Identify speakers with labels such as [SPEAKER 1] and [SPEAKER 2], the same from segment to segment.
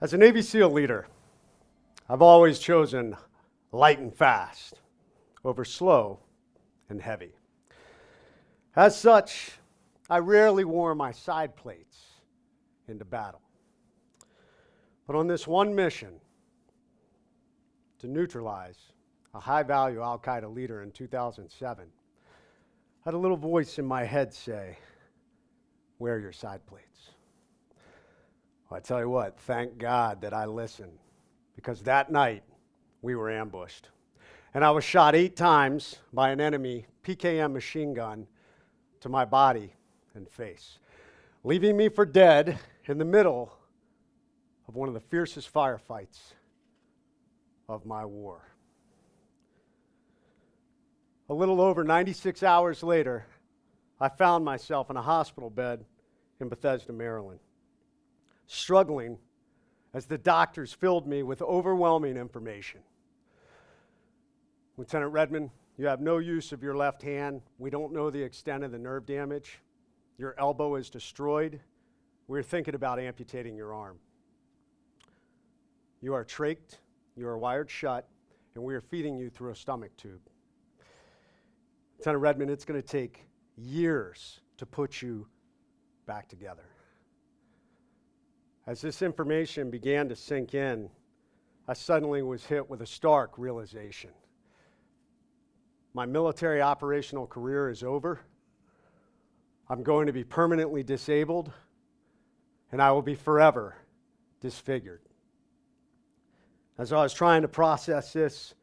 [SPEAKER 1] As a Navy SEAL leader, I've always chosen light and fast over slow and heavy. As such, I rarely wore my side plates into battle. But on this one mission to neutralize a high-value al-Qaeda leader in 2007, I had a little voice in my head say, "Wear your side plates." Well, I tell you what, thank God that I listened, because that night we were ambushed. And I was shot 8 times by an enemy PKM machine gun to my body and face, leaving me for dead in the middle of one of the fiercest firefights of my war. A little over 96 hours later, I found myself in a hospital bed in Bethesda, Maryland, struggling as the doctors filled me with overwhelming information. "Lieutenant Redman, you have no use of your left hand. We don't know the extent of the nerve damage. Your elbow is destroyed. We're thinking about amputating your arm. You are trached, you are wired shut, and we are feeding you through a stomach tube. Lieutenant Redman, it's going to take years to put you back together." As this information began to sink in, I suddenly was hit with a stark realization. My military operational career is over. I'm going to be permanently disabled, and I will be forever disfigured. As I was trying to process this,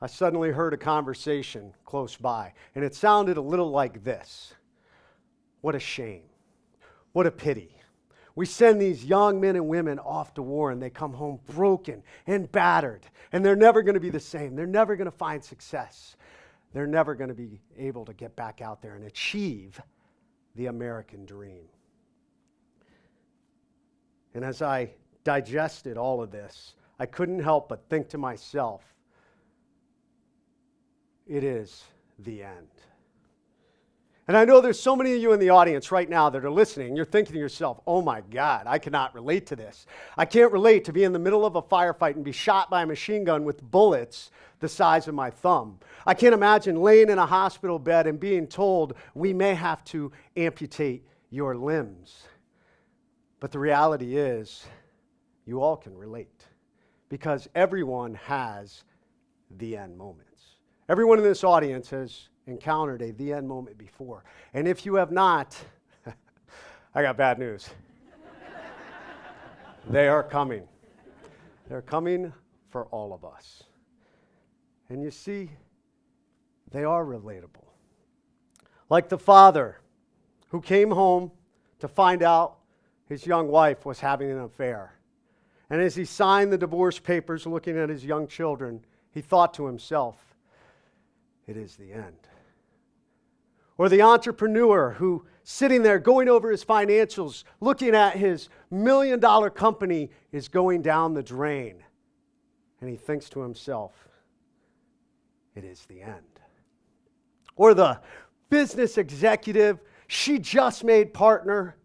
[SPEAKER 1] I suddenly heard a conversation close by, and it sounded a little like this. "What a shame. What a pity. We send these young men and women off to war, and they come home broken and battered, and they're never going to be the same. They're never going to find success. They're never going to be able to get back out there and achieve the American dream." And as I digested all of this, I couldn't help but think to myself, it is the end. And I know there's so many of you in the audience right now that are listening. You're thinking to yourself, "Oh my God, I cannot relate to this. I can't relate to be in the middle of a firefight and be shot by a machine gun with bullets the size of my thumb. I can't imagine laying in a hospital bed and being told we may have to amputate your limbs." But the reality is, you all can relate, because everyone has the end moments. Everyone in this audience has encountered a the end moment before. And if you have not, I got bad news. They are coming. They're coming for all of us. And you see, they are relatable. Like the father who came home to find out his young wife was having an affair. And as he signed the divorce papers looking at his young children, he thought to himself, it is the end. Or the entrepreneur who, sitting there going over his financials, looking at his $1 million company is going down the drain. And he thinks to himself, it is the end. Or the business executive, she just made partner.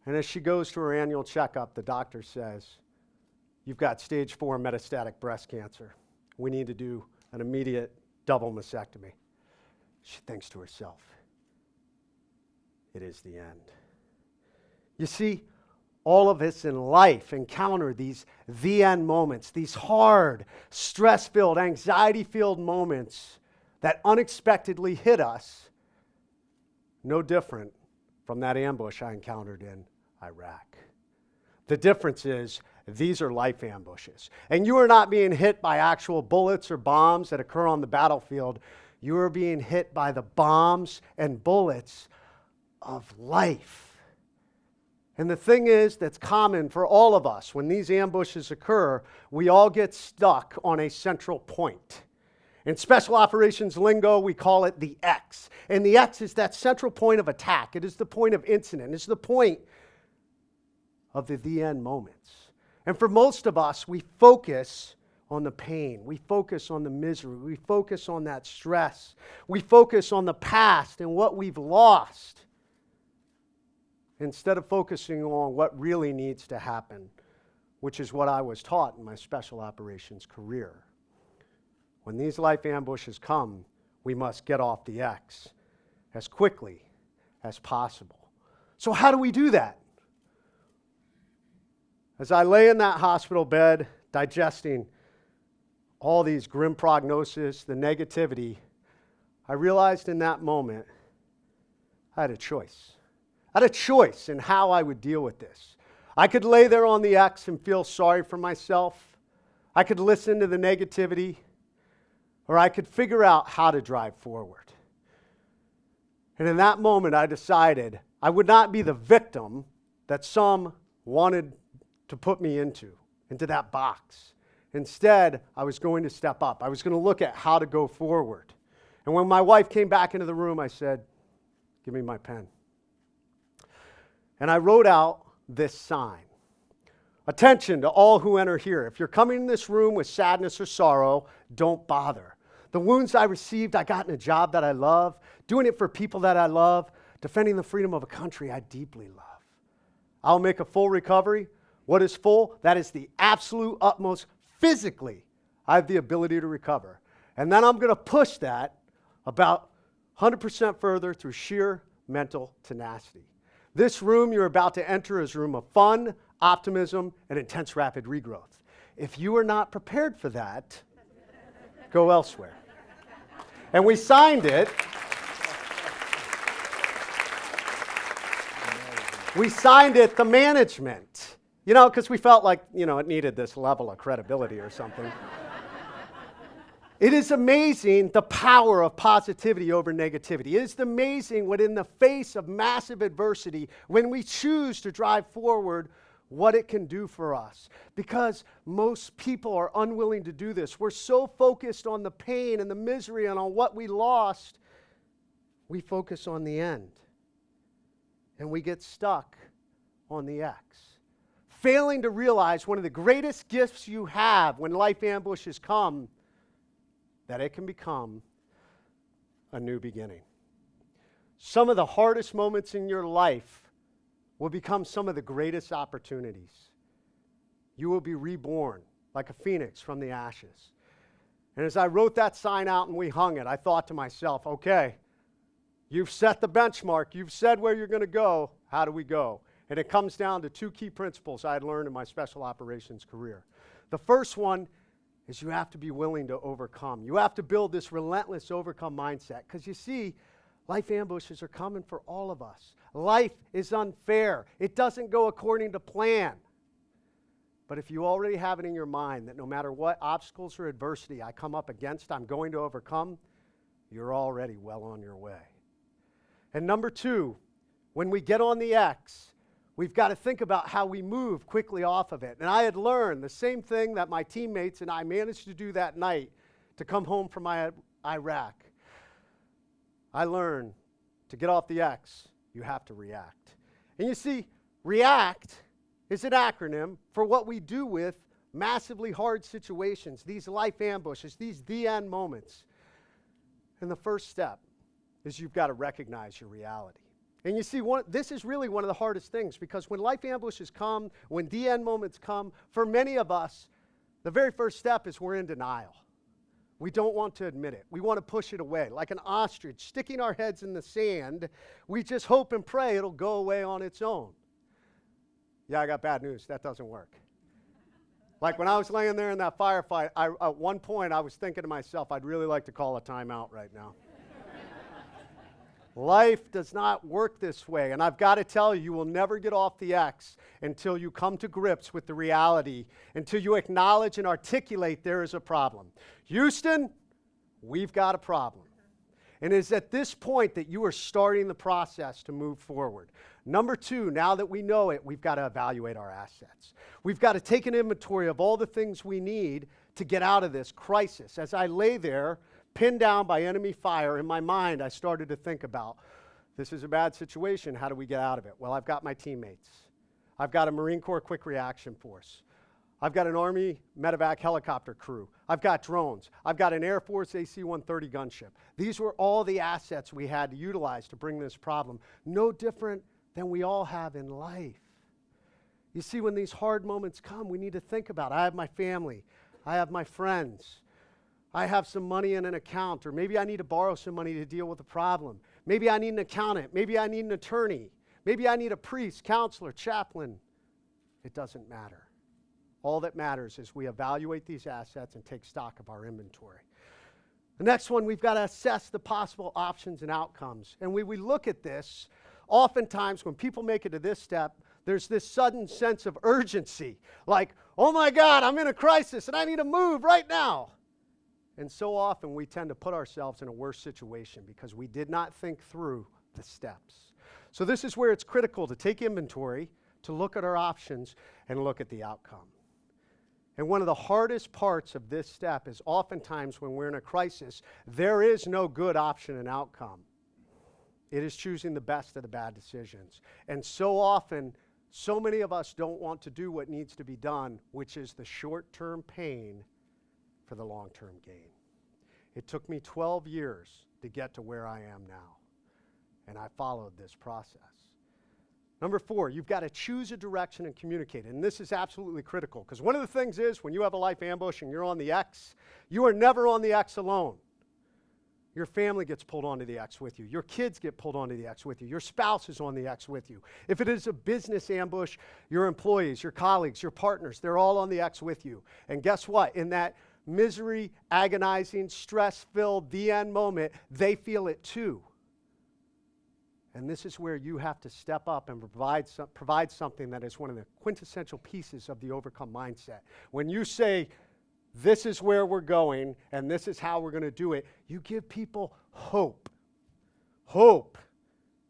[SPEAKER 1] And as she goes to her annual checkup, the doctor says, "You've got stage 4 metastatic breast cancer. We need to do an immediate double mastectomy." She thinks to herself, it is the end. You see, all of us in life encounter these the end moments, these hard, stress-filled, anxiety-filled moments that unexpectedly hit us, no different from that ambush I encountered in Iraq. The difference is, these are life ambushes. And you are not being hit by actual bullets or bombs that occur on the battlefield. You are being hit by the bombs and bullets of life. And the thing is, that's common for all of us. When these ambushes occur, we all get stuck on a central point. In special operations lingo, we call it the X. And the X is that central point of attack. It is the point of incident. It's the point of the end moments. And for most of us, we focus on the pain. We focus on the misery. We focus on that stress. We focus on the past and what we've lost, instead of focusing on what really needs to happen which is what I was taught in my special operations career. When these life ambushes come, we must get off the X as quickly as possible. So how do we do that? As I lay in that hospital bed, digesting all these grim prognoses, the negativity, I realized in that moment I had a choice. I had a choice in how I would deal with this. I could lay there on the X and feel sorry for myself. I could listen to the negativity, or I could figure out how to drive forward. And in that moment, I decided I would not be the victim that some wanted to put me into that box. Instead, I was going to step up. I was going to look at how to go forward. And when my wife came back into the room, I said, "Give me my pen." And I wrote out this sign. Attention to all who enter here. If you're coming in this room with sadness or sorrow, don't bother. The wounds I received, I got in a job that I love, doing it for people that I love, defending the freedom of a country I deeply love. I'll make a full recovery. What is full? That is the absolute utmost physically I have the ability to recover. And then I'm going to push that about 100% further through sheer mental tenacity. This room you're about to enter is a room of fun, optimism, and intense rapid regrowth. If you are not prepared for that, go elsewhere. And we signed it. We signed it, the management. You know, because we felt like, it needed this level of credibility or something. It is amazing the power of positivity over negativity. It is amazing what in the face of massive adversity, when we choose to drive forward, what it can do for us. Because most people are unwilling to do this. We're so focused on the pain and the misery and on what we lost, we focus on the end. And we get stuck on the X. Failing to realize one of the greatest gifts you have when life ambushes come, that it can become a new beginning. Some of the hardest moments in your life will become some of the greatest opportunities. You will be reborn like a phoenix from the ashes. And as I wrote that sign out and we hung it, I thought to myself, okay, you've set the benchmark. You've said where you're going to go. How do we go? And it comes down to two key principles I had learned in my special operations career. The first one is you have to be willing to overcome. You have to build this relentless overcome mindset. Because you see, life ambushes are coming for all of us. Life is unfair. It doesn't go according to plan. But if you already have it in your mind that no matter what obstacles or adversity I come up against, I'm going to overcome, you're already well on your way. And number two, when we get on the X, we've got to think about how we move quickly off of it. And I had learned the same thing that my teammates and I managed to do that night to come home from Iraq. I learned to get off the X, you have to react. And you see, react is an acronym for what we do with massively hard situations, these life ambushes, these the end moments. And the first step is you've got to recognize your reality. And you see, this is really one of the hardest things, because when life ambushes come, when the end moments come, for many of us, the very first step is we're in denial. We don't want to admit it. We want to push it away. Like an ostrich sticking our heads in the sand, we just hope and pray it'll go away on its own. Yeah, I got bad news. That doesn't work. Like when I was laying there in that firefight, at one point I was thinking to myself, I'd really like to call a timeout right now. Life does not work this way, and I've got to tell you, you will never get off the X until you come to grips with the reality, until you acknowledge and articulate there is a problem. Houston, we've got a problem. And it's at this point that you are starting the process to move forward. Number two, now that we know it, we've got to evaluate our assets. We've got to take an inventory of all the things we need to get out of this crisis. As I lay there, pinned down by enemy fire, in my mind, I started to think about, this is a bad situation. How do we get out of it? Well, I've got my teammates. I've got a Marine Corps Quick Reaction Force. I've got an Army medevac helicopter crew. I've got drones. I've got an Air Force AC-130 gunship. These were all the assets we had to utilize to bring this problem. No different than we all have in life. You see, when these hard moments come, we need to think about, I have my family, I have my friends, I have some money in an account, or maybe I need to borrow some money to deal with a problem. Maybe I need an accountant, maybe I need an attorney, maybe I need a priest, counselor, chaplain. It doesn't matter. All that matters is we evaluate these assets and take stock of our inventory. The next one, we've got to assess the possible options and outcomes. And when we look at this, oftentimes when people make it to this step, there's this sudden sense of urgency. Like, oh my God, I'm in a crisis and I need to move right now. And so often we tend to put ourselves in a worse situation because we did not think through the steps. So this is where it's critical to take inventory, to look at our options, and look at the outcome. And one of the hardest parts of this step is oftentimes when we're in a crisis, there is no good option and outcome. It is choosing the best of the bad decisions. And so often, so many of us don't want to do what needs to be done, which is the short-term pain for the long-term gain. It took me 12 years to get to where I am now, and I followed this process. Number 4, you've got to choose a direction and communicate. And this is absolutely critical, because one of the things is when you have a life ambush and you're on the X, you are never on the X alone. Your family gets pulled onto the X with you. Your kids get pulled onto the X with you. Your spouse is on the X with you. If it is a business ambush, your employees, your colleagues, your partners, they're all on the X with you. And guess what? In that misery, agonizing, stress-filled, the end moment, they feel it too. And this is where you have to step up and provide something that is one of the quintessential pieces of the overcome mindset. When you say, this is where we're going, and this is how we're going to do it, you give people hope. Hope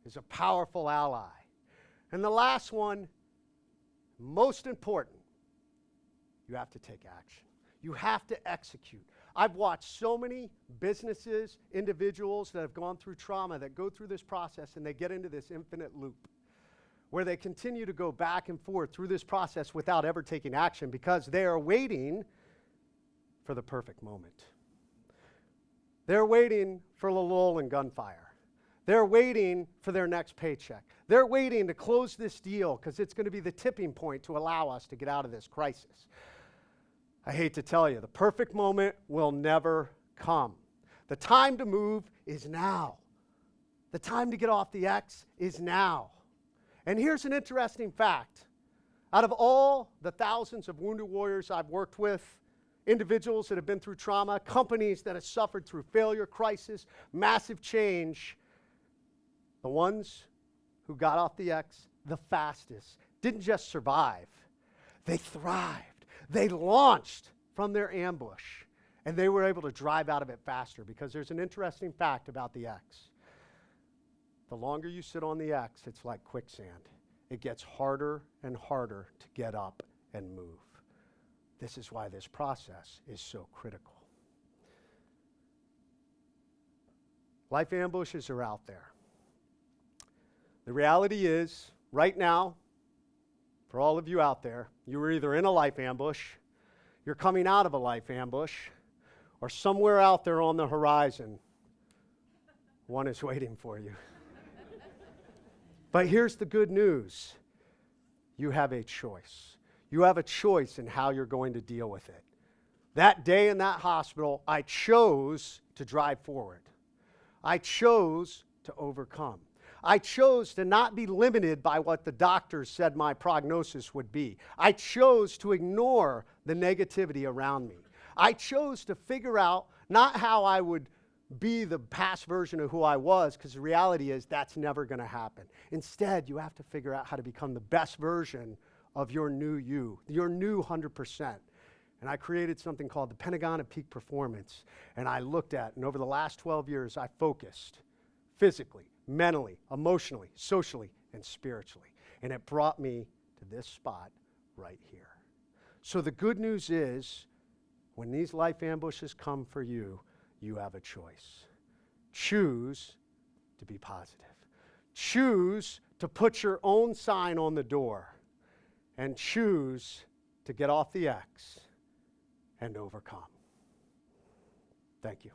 [SPEAKER 1] is a powerful ally. And the last one, most important, you have to take action. You have to execute. I've watched so many businesses, individuals that have gone through trauma that go through this process and they get into this infinite loop where they continue to go back and forth through this process without ever taking action because they are waiting for the perfect moment. They're waiting for a lull and gunfire. They're waiting for their next paycheck. They're waiting to close this deal because it's going to be the tipping point to allow us to get out of this crisis. I hate to tell you, the perfect moment will never come. The time to move is now. The time to get off the X is now. And here's an interesting fact. Out of all the thousands of wounded warriors I've worked with, individuals that have been through trauma, companies that have suffered through failure, crisis, massive change, the ones who got off the X the fastest didn't just survive, they thrived. They launched from their ambush, and they were able to drive out of it faster because there's an interesting fact about the X. The longer you sit on the X, it's like quicksand. It gets harder and harder to get up and move. This is why this process is so critical. Life ambushes are out there. The reality is, right now, for all of you out there, you were either in a life ambush, you're coming out of a life ambush, or somewhere out there on the horizon, one is waiting for you. But here's the good news. You have a choice. You have a choice in how you're going to deal with it. That day in that hospital, I chose to drive forward. I chose to overcome. I chose to not be limited by what the doctors said my prognosis would be. I chose to ignore the negativity around me. I chose to figure out not how I would be the past version of who I was, because the reality is that's never going to happen. Instead, you have to figure out how to become the best version of your new you, your new 100%. And I created something called the Pentagon of Peak Performance. And I looked at, and over the last 12 years, I focused physically, mentally, emotionally, socially, and spiritually. And it brought me to this spot right here. So the good news is, when these life ambushes come for you, you have a choice. Choose to be positive. Choose to put your own sign on the door. And choose to get off the X and overcome. Thank you.